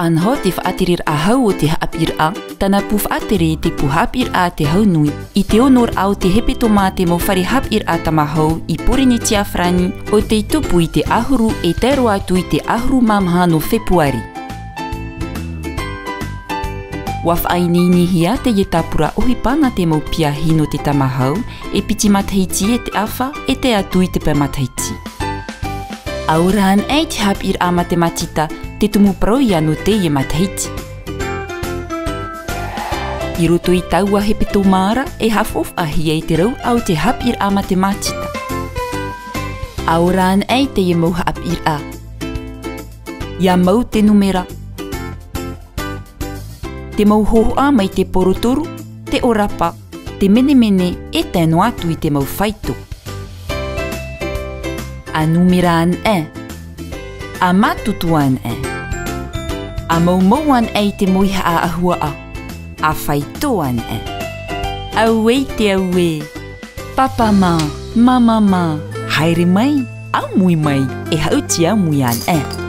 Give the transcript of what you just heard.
an ho te whaatirir a hau o te haapir a, tana pu whaatere te pu haapir a te hau nui, i te onor au te hepe tomate mo whare haapir a tamahau i Poreni Tiafrani o te tupu i te ahuru e tero atu i te ahuru mamha no Februari. Wa whainihia te ye tapura ohipanga te maupia hino te tamahau e piti matahiti e te awha e te atu i te pamatahiti. Aurahan ei te haapir a matematita te tumu proia no te ye matahiti. I roto i taua he peto mara e hafof ahia i te rau au te haapir a matematita. Aurahan ei te ye mau haapir a. Ia mau te numera. Te mau hohoa mai te porotoru, te orapa, te menemene e tēno atu i te mau whaito. A numera an e. A matutu an e. A mau an e te moiha a ahua a. A whaito an e. Au e te au e. Papa ma, mama ma, haere mai, au mui mai, e hauti au mui an e.